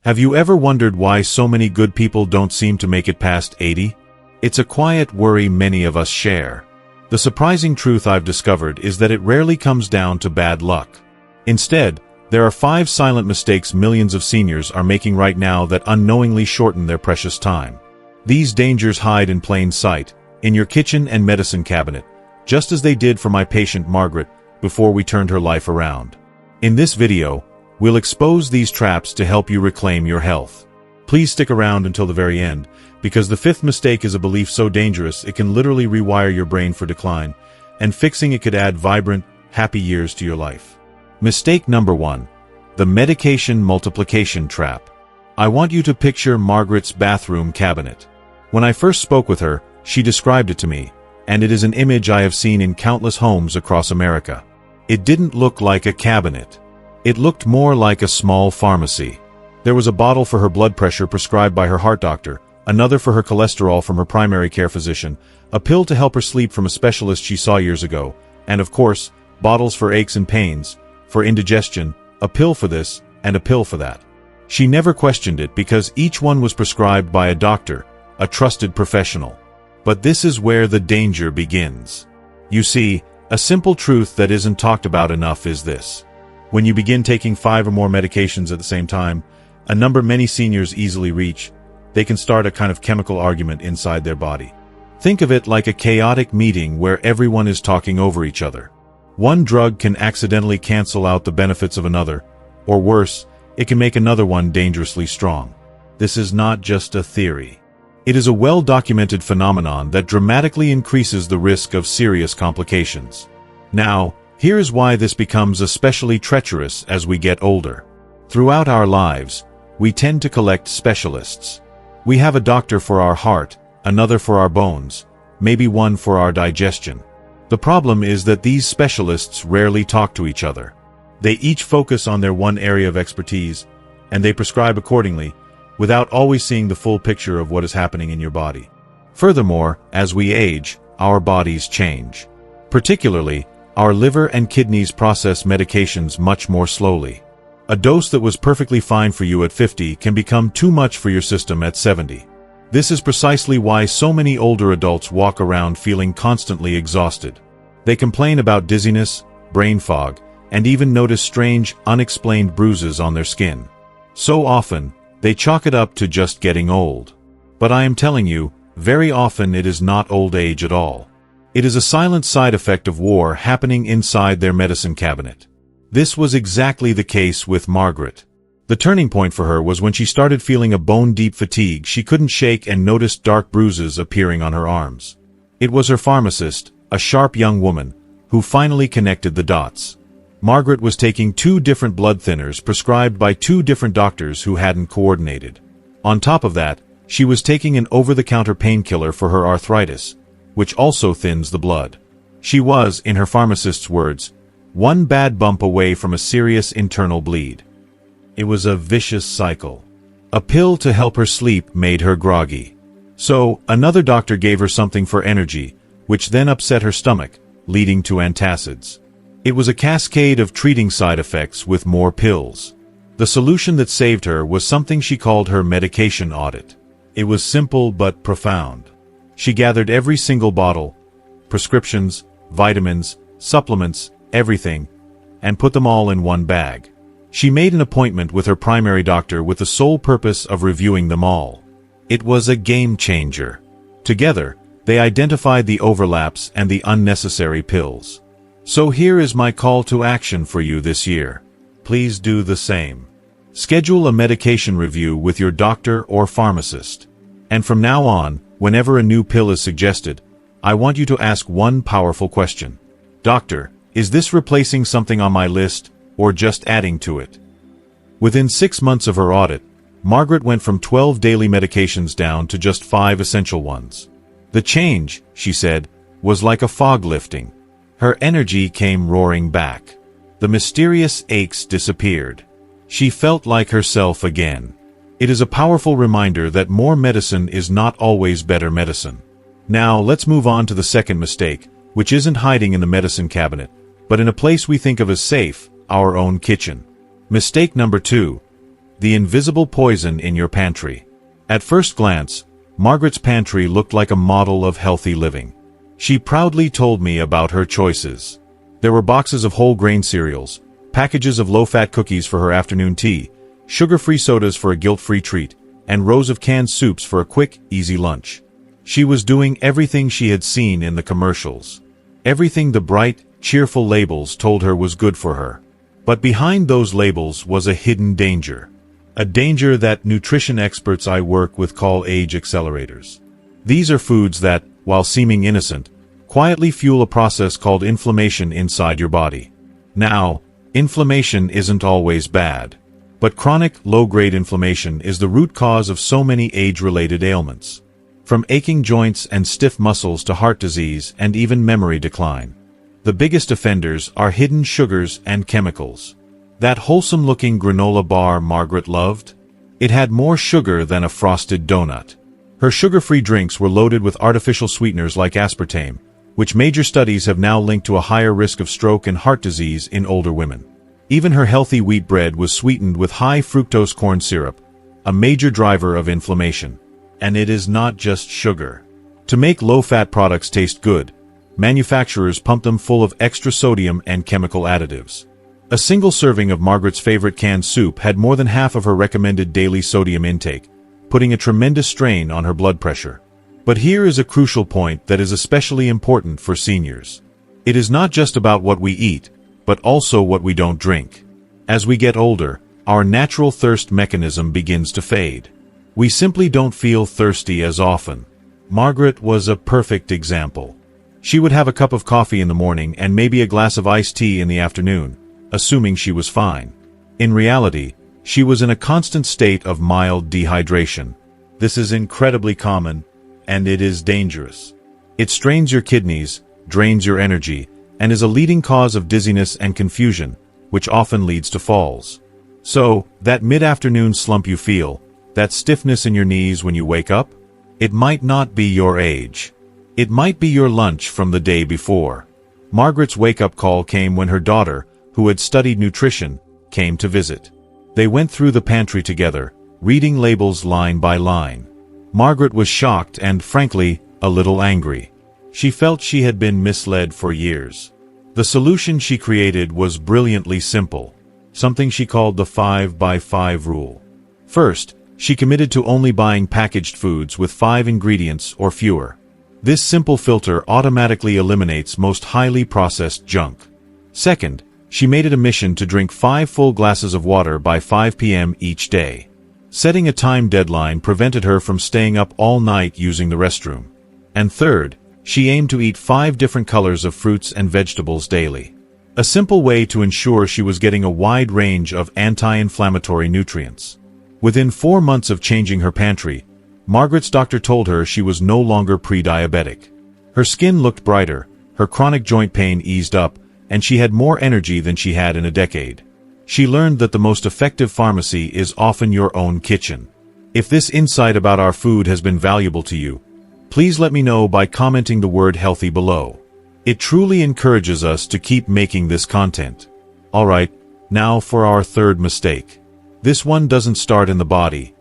Have you ever wondered why so many good people don't seem to make it past 80? It's a quiet worry many of us share. The surprising truth I've discovered is that it rarely comes down to bad luck. Instead, there are 5 silent mistakes millions of seniors are making right now that unknowingly shorten their precious time. These dangers hide in plain sight, in your kitchen and medicine cabinet, just as they did for my patient Margaret before we turned her life around. In this video, we'll expose these traps to help you reclaim your health. Please stick around until the very end, because the 5th mistake is a belief so dangerous it can literally rewire your brain for decline, and fixing it could add vibrant, happy years to your life. Mistake number 1. The medication multiplication trap. I want you to picture Margaret's bathroom cabinet. When I first spoke with her, she described it to me, and it is an image I have seen in countless homes across America. It didn't look like a cabinet. It looked more like a small pharmacy. There was a bottle for her blood pressure prescribed by her heart doctor, another for her cholesterol from her primary care physician, a pill to help her sleep from a specialist she saw years ago, and of course, bottles for aches and pains, for indigestion, a pill for this, and a pill for that. She never questioned it because each one was prescribed by a doctor, a trusted professional. But this is where the danger begins. You see, a simple truth that isn't talked about enough is this. When you begin taking 5 or more medications at the same time, a number many seniors easily reach, they can start a kind of chemical argument inside their body. Think of it like a chaotic meeting where everyone is talking over each other. One drug can accidentally cancel out the benefits of another, or worse, it can make another one dangerously strong. This is not just a theory. It is a well-documented phenomenon that dramatically increases the risk of serious complications. Now, here is why this becomes especially treacherous as we get older. Throughout our lives, we tend to collect specialists. We have a doctor for our heart, another for our bones, maybe one for our digestion. The problem is that these specialists rarely talk to each other. They each focus on their one area of expertise, and they prescribe accordingly, without always seeing the full picture of what is happening in your body. Furthermore, as we age, our bodies change. Particularly, our liver and kidneys process medications much more slowly. A dose that was perfectly fine for you at 50 can become too much for your system at 70. This is precisely why so many older adults walk around feeling constantly exhausted. They complain about dizziness, brain fog, and even notice strange, unexplained bruises on their skin. So often, they chalk it up to just getting old. But I am telling you, very often it is not old age at all. It is a silent side effect of war happening inside their medicine cabinet. This was exactly the case with Margaret. The turning point for her was when she started feeling a bone-deep fatigue she couldn't shake and noticed dark bruises appearing on her arms. It was her pharmacist, a sharp young woman, who finally connected the dots. Margaret was taking 2 different blood thinners prescribed by 2 different doctors who hadn't coordinated. On top of that, she was taking an over-the-counter painkiller for her arthritis, which also thins the blood. She was, in her pharmacist's words, one bad bump away from a serious internal bleed. It was a vicious cycle. A pill to help her sleep made her groggy. So, another doctor gave her something for energy, which then upset her stomach, leading to antacids. It was a cascade of treating side effects with more pills. The solution that saved her was something she called her medication audit. It was simple but profound. She gathered every single bottle, prescriptions, vitamins, supplements, everything, and put them all in one bag. She made an appointment with her primary doctor with the sole purpose of reviewing them all. It was a game changer. Together, they identified the overlaps and the unnecessary pills. So here is my call to action for you this year. Please do the same. Schedule a medication review with your doctor or pharmacist. And from now on, whenever a new pill is suggested, I want you to ask one powerful question. Doctor, is this replacing something on my list, or just adding to it? Within 6 months of her audit, Margaret went from 12 daily medications down to just 5 essential ones. The change, she said, was like a fog lifting. Her energy came roaring back. The mysterious aches disappeared. She felt like herself again. It is a powerful reminder that more medicine is not always better medicine. Now, let's move on to the second mistake, which isn't hiding in the medicine cabinet, but in a place we think of as safe, our own kitchen. Mistake number 2. the invisible poison in your pantry. At first glance, Margaret's pantry looked like a model of healthy living. She proudly told me about her choices. There were boxes of whole grain cereals, packages of low-fat cookies for her afternoon tea, sugar-free sodas for a guilt-free treat, and rows of canned soups for a quick, easy lunch. She was doing everything she had seen in the commercials. Everything the bright, cheerful labels told her was good for her. But behind those labels was a hidden danger. A danger that nutrition experts I work with call age accelerators. These are foods that, while seeming innocent, quietly fuel a process called inflammation inside your body. Now, inflammation isn't always bad. But chronic, low-grade inflammation is the root cause of so many age-related ailments. From aching joints and stiff muscles to heart disease and even memory decline. The biggest offenders are hidden sugars and chemicals. That wholesome-looking granola bar Margaret loved? It had more sugar than a frosted donut. Her sugar-free drinks were loaded with artificial sweeteners like aspartame, which major studies have now linked to a higher risk of stroke and heart disease in older women. Even her healthy wheat bread was sweetened with high-fructose corn syrup, a major driver of inflammation. And it is not just sugar. To make low-fat products taste good, manufacturers pump them full of extra sodium and chemical additives. A single serving of Margaret's favorite canned soup had more than half of her recommended daily sodium intake, putting a tremendous strain on her blood pressure. But here is a crucial point that is especially important for seniors. It is not just about what we eat, but also what we don't drink. As we get older, our natural thirst mechanism begins to fade. We simply don't feel thirsty as often. Margaret was a perfect example. She would have a cup of coffee in the morning and maybe a glass of iced tea in the afternoon, assuming she was fine. In reality, she was in a constant state of mild dehydration. This is incredibly common, and it is dangerous. It strains your kidneys, drains your energy, and is a leading cause of dizziness and confusion, which often leads to falls. So, that mid-afternoon slump you feel, that stiffness in your knees when you wake up, it might not be your age. It might be your lunch from the day before. Margaret's wake-up call came when her daughter, who had studied nutrition, came to visit. They went through the pantry together, reading labels line by line. Margaret was shocked and, frankly, a little angry. She felt she had been misled for years. The solution she created was brilliantly simple, something she called the 5x5 rule. First, she committed to only buying packaged foods with 5 ingredients or fewer. This simple filter automatically eliminates most highly processed junk. Second, she made it a mission to drink 5 full glasses of water by 5 p.m. each day. Setting a time deadline prevented her from staying up all night using the restroom. And third, she aimed to eat 5 different colors of fruits and vegetables daily. A simple way to ensure she was getting a wide range of anti-inflammatory nutrients. Within 4 months of changing her pantry, Margaret's doctor told her she was no longer pre-diabetic. Her skin looked brighter, her chronic joint pain eased up, and she had more energy than she had in a decade. She learned that the most effective pharmacy is often your own kitchen. If this insight about our food has been valuable to you, please let me know by commenting the word healthy below. It truly encourages us to keep making this content. Alright, now for our third mistake. This one doesn't start in the body.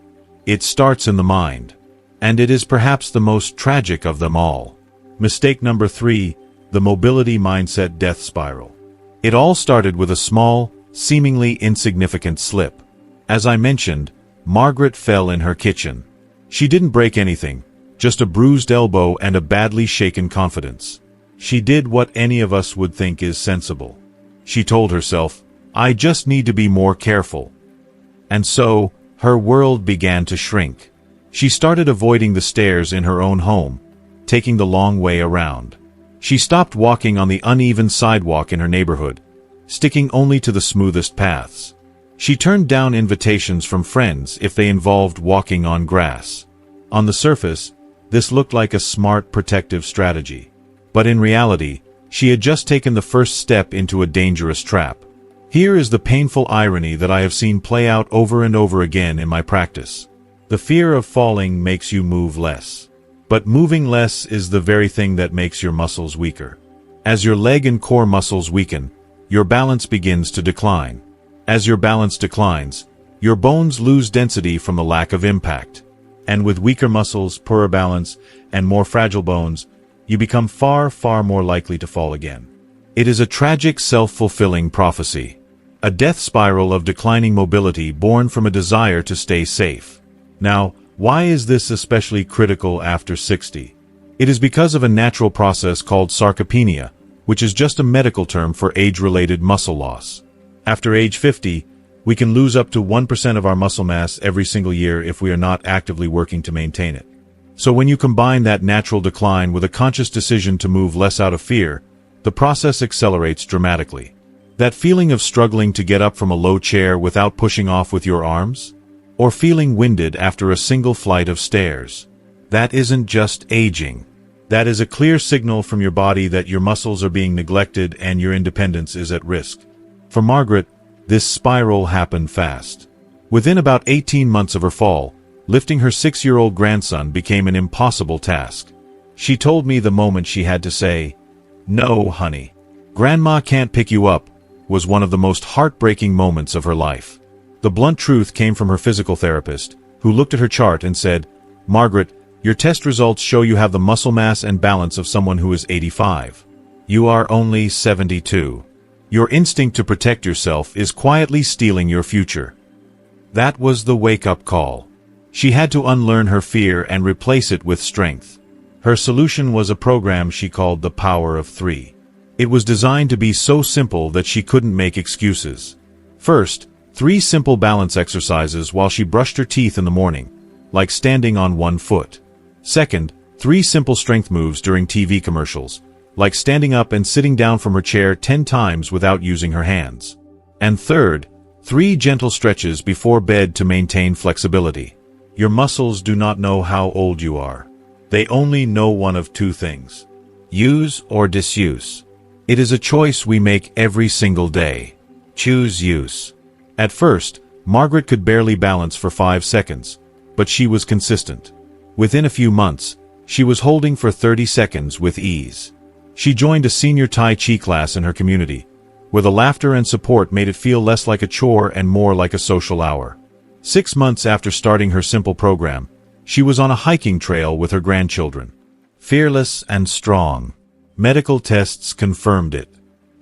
It starts in the mind. And it is perhaps the most tragic of them all. Mistake number 3, the mobility mindset death spiral. It all started with a small, seemingly insignificant slip. As I mentioned, Margaret fell in her kitchen. She didn't break anything, just a bruised elbow and a badly shaken confidence. She did what any of us would think is sensible. She told herself, I just need to be more careful. And so, her world began to shrink. She started avoiding the stairs in her own home, taking the long way around. She stopped walking on the uneven sidewalk in her neighborhood, sticking only to the smoothest paths. She turned down invitations from friends if they involved walking on grass. On the surface, this looked like a smart protective strategy. But in reality, she had just taken the first step into a dangerous trap. Here is the painful irony that I have seen play out over and over again in my practice. The fear of falling makes you move less. But moving less is the very thing that makes your muscles weaker. As your leg and core muscles weaken, your balance begins to decline. As your balance declines, Your bones lose density from the lack of impact. And with weaker muscles, poorer balance, and more fragile bones, you become far, far more likely to fall again. It is a tragic self-fulfilling prophecy. A death spiral of declining mobility born from a desire to stay safe. Now, why is this especially critical after 60? It is because of a natural process called sarcopenia, which is just a medical term for age-related muscle loss. After age 50, we can lose up to 1% of our muscle mass every single year if we are not actively working to maintain it. So when you combine that natural decline with a conscious decision to move less out of fear, the process accelerates dramatically. That feeling of struggling to get up from a low chair without pushing off with your arms? Or feeling winded after a single flight of stairs? That isn't just aging. That is a clear signal from your body that your muscles are being neglected and your independence is at risk. For Margaret, this spiral happened fast. Within about 18 months of her fall, lifting her 6-year-old grandson became an impossible task. She told me the moment she had to say, "No, honey. Grandma can't pick you up," was one of the most heartbreaking moments of her life. The blunt truth came from her physical therapist, who looked at her chart and said, "Margaret, your test results show you have the muscle mass and balance of someone who is 85. You are only 72. Your instinct to protect yourself is quietly stealing your future." That was the wake-up call. She had to unlearn her fear and replace it with strength. Her solution was a program she called the Power of 3. It was designed to be so simple that she couldn't make excuses. First, 3 simple balance exercises while she brushed her teeth in the morning, like standing on one foot. Second, 3 simple strength moves during TV commercials, like standing up and sitting down from her chair 10 times without using her hands. And third, 3 gentle stretches before bed to maintain flexibility. Your muscles do not know how old you are. They only know one of 2 things: use or disuse. It is a choice we make every single day. Choose use. At first, Margaret could barely balance for 5 seconds, but she was consistent. Within a few months, she was holding for 30 seconds with ease. She joined a senior Tai Chi class in her community, where the laughter and support made it feel less like a chore and more like a social hour. 6 months after starting her simple program, she was on a hiking trail with her grandchildren. Fearless and strong. Medical tests confirmed it.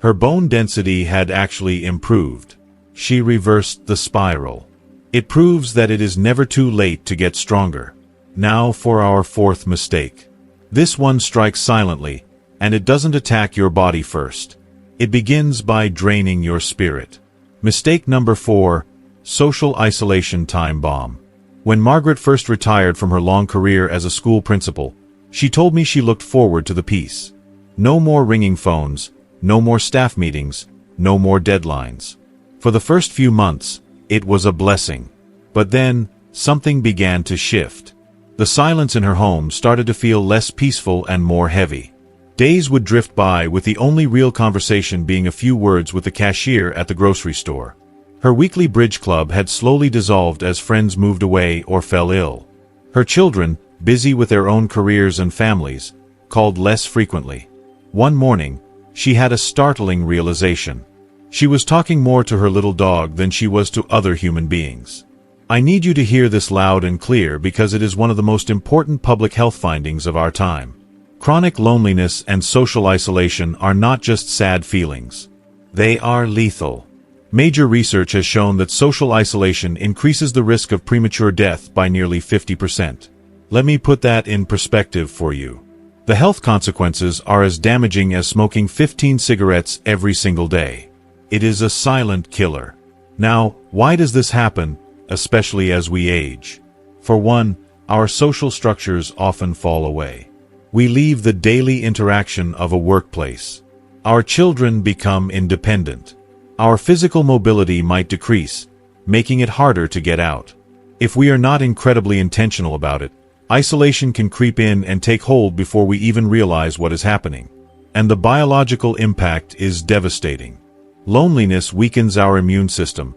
Her bone density had actually improved. She reversed the spiral. It proves that it is never too late to get stronger. Now for our 4th mistake. This one strikes silently, and it doesn't attack your body first. It begins by draining your spirit. Mistake number 4, social isolation time bomb. When Margaret first retired from her long career as a school principal, she told me she looked forward to the peace. No more ringing phones, no more staff meetings, no more deadlines. For the first few months, it was a blessing. But then, something began to shift. The silence in her home started to feel less peaceful and more heavy. Days would drift by with the only real conversation being a few words with the cashier at the grocery store. Her weekly bridge club had slowly dissolved as friends moved away or fell ill. Her children, busy with their own careers and families, called less frequently. One morning, she had a startling realization. She was talking more to her little dog than she was to other human beings. I need you to hear this loud and clear because it is one of the most important public health findings of our time. Chronic loneliness and social isolation are not just sad feelings. They are lethal. Major research has shown that social isolation increases the risk of premature death by nearly 50%. Let me put that in perspective for you. The health consequences are as damaging as smoking 15 cigarettes every single day. It is a silent killer. Now, why does this happen, especially as we age? For one, our social structures often fall away. We leave the daily interaction of a workplace. Our children become independent. Our physical mobility might decrease, making it harder to get out. If we are not incredibly intentional about it, isolation can creep in and take hold before we even realize what is happening. And the biological impact is devastating. Loneliness weakens our immune system,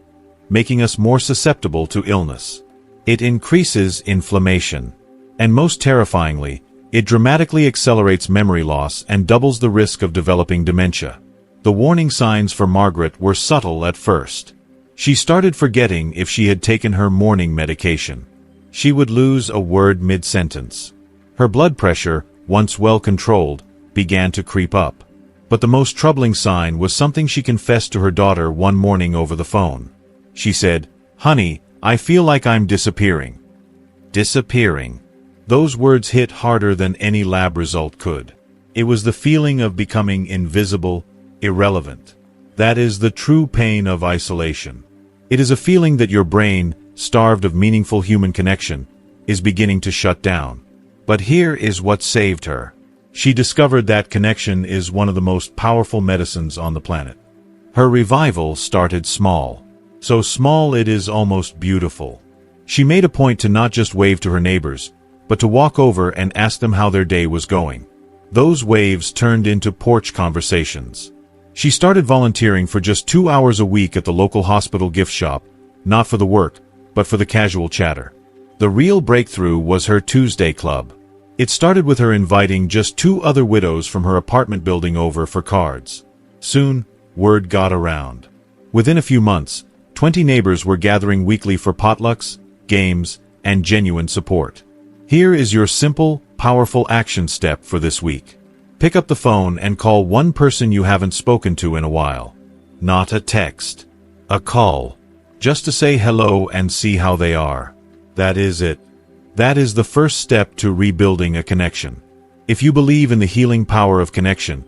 making us more susceptible to illness. It increases inflammation. And most terrifyingly, it dramatically accelerates memory loss and doubles the risk of developing dementia. The warning signs for Margaret were subtle at first. She started forgetting if she had taken her morning medication. She would lose a word mid-sentence. Her blood pressure, once well controlled, began to creep up. But the most troubling sign was something she confessed to her daughter one morning over the phone. She said, "Honey, I feel like I'm disappearing." Disappearing. Those words hit harder than any lab result could. It was the feeling of becoming invisible, irrelevant. That is the true pain of isolation. It is a feeling that your brain, starved of meaningful human connection, is beginning to shut down. But here is what saved her. She discovered that connection is one of the most powerful medicines on the planet. Her revival started small. So small it is almost beautiful. She made a point to not just wave to her neighbors, but to walk over and ask them how their day was going. Those waves turned into porch conversations. She started volunteering for just 2 hours a week at the local hospital gift shop, not for the work, but for the casual chatter. The real breakthrough was her Tuesday Club. It started with her inviting just 2 other widows from her apartment building over for cards. Soon, word got around. Within a few months, 20 neighbors were gathering weekly for potlucks, games, and genuine support. Here is your simple, powerful action step for this week. Pick up the phone and call one person you haven't spoken to in a while. Not a text. A call. Just to say hello and see how they are. That is it. That is the first step to rebuilding a connection. If you believe in the healing power of connection,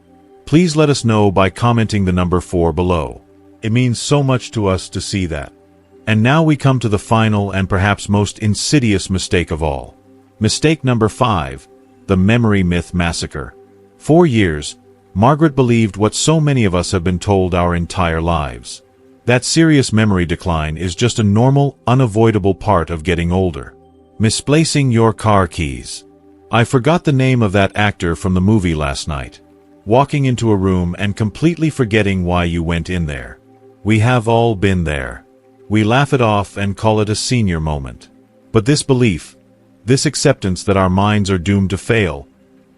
please let us know by commenting the number 4 below. It means so much to us to see that. And now we come to the final and perhaps most insidious mistake of all. Mistake number 5, the memory myth massacre. For years, Margaret believed what so many of us have been told our entire lives. That serious memory decline is just a normal, unavoidable part of getting older. Misplacing your car keys. I forgot the name of that actor from the movie last night. Walking into a room and completely forgetting why you went in there. We have all been there. We laugh it off and call it a senior moment. But this belief, this acceptance that our minds are doomed to fail,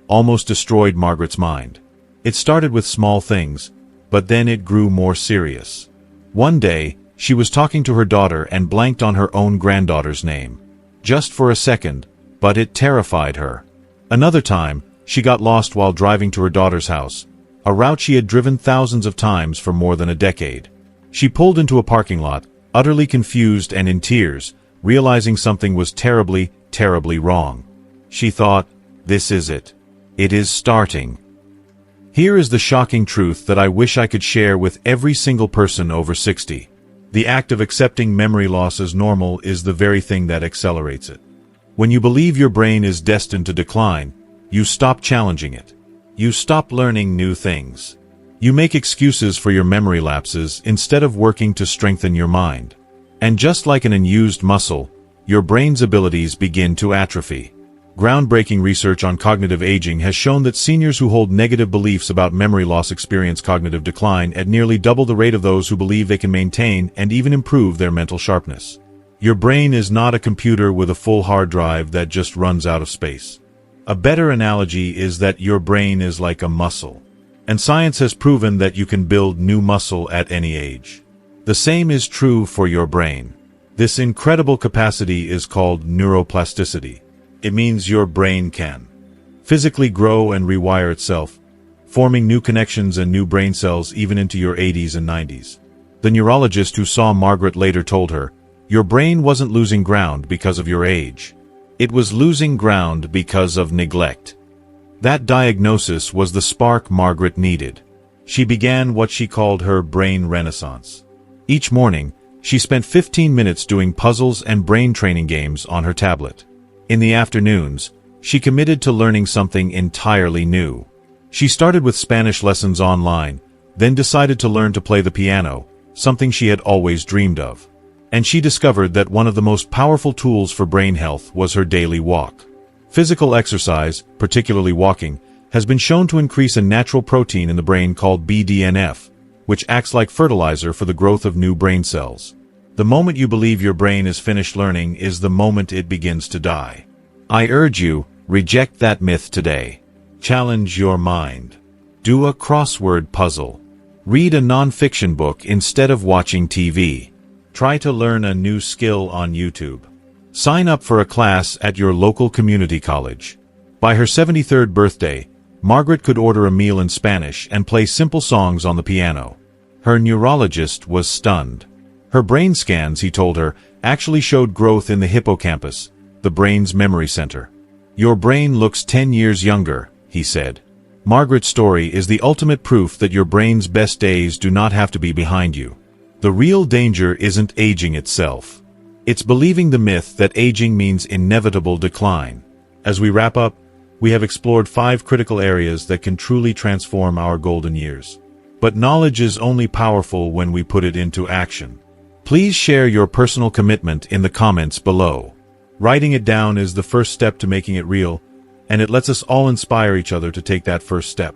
almost destroyed Margaret's mind. It started with small things, but then it grew more serious. One day, she was talking to her daughter and blanked on her own granddaughter's name. Just for a second, but it terrified her. Another time, she got lost while driving to her daughter's house, a route she had driven thousands of times for more than a decade. She pulled into a parking lot, utterly confused and in tears, realizing something was terribly, terribly wrong. She thought, "This is it. It is starting." Here is the shocking truth that I wish I could share with every single person over 60. The act of accepting memory loss as normal is the very thing that accelerates it. When you believe your brain is destined to decline, you stop challenging it. You stop learning new things. You make excuses for your memory lapses instead of working to strengthen your mind. And just like an unused muscle, your brain's abilities begin to atrophy. Groundbreaking research on cognitive aging has shown that seniors who hold negative beliefs about memory loss experience cognitive decline at nearly double the rate of those who believe they can maintain and even improve their mental sharpness. Your brain is not a computer with a full hard drive that just runs out of space. A better analogy is that your brain is like a muscle. And science has proven that you can build new muscle at any age. The same is true for your brain. This incredible capacity is called neuroplasticity. It means your brain can physically grow and rewire itself, forming new connections and new brain cells even into your 80s and 90s. The neurologist who saw Margaret later told her, "Your brain wasn't losing ground because of your age. It was losing ground because of neglect." That diagnosis was the spark Margaret needed. She began what she called her brain renaissance. Each morning, she spent 15 minutes doing puzzles and brain training games on her tablet. In the afternoons, she committed to learning something entirely new. She started with Spanish lessons online, then decided to learn to play the piano, something she had always dreamed of. And she discovered that one of the most powerful tools for brain health was her daily walk. Physical exercise, particularly walking, has been shown to increase a natural protein in the brain called BDNF, which acts like fertilizer for the growth of new brain cells. The moment you believe your brain is finished learning is the moment it begins to die. I urge you, reject that myth today. Challenge your mind. Do a crossword puzzle. Read a non-fiction book instead of watching TV. Try to learn a new skill on YouTube. Sign up for a class at your local community college. By her 73rd birthday, Margaret could order a meal in Spanish and play simple songs on the piano. Her neurologist was stunned. Her brain scans, he told her, actually showed growth in the hippocampus, the brain's memory center. "Your brain looks 10 years younger," he said. Margaret's story is the ultimate proof that your brain's best days do not have to be behind you. The real danger isn't aging itself. It's believing the myth that aging means inevitable decline. As we wrap up, we have explored 5 critical areas that can truly transform our golden years. But knowledge is only powerful when we put it into action. Please share your personal commitment in the comments below. Writing it down is the first step to making it real, and it lets us all inspire each other to take that first step.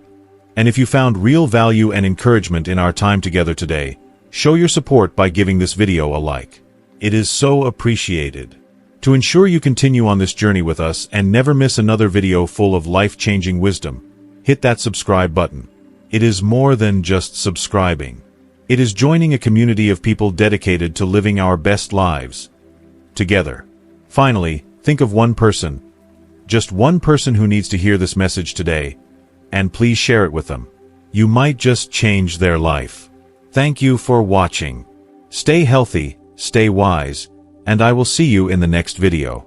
And if you found real value and encouragement in our time together today, show your support by giving this video a like. It is so appreciated. To ensure you continue on this journey with us and never miss another video full of life-changing wisdom, hit that subscribe button. It is more than just subscribing. It is joining a community of people dedicated to living our best lives together. Finally, think of one person, just one person who needs to hear this message today, and please share it with them. You might just change their life. Thank you for watching. Stay healthy, stay wise, and I will see you in the next video.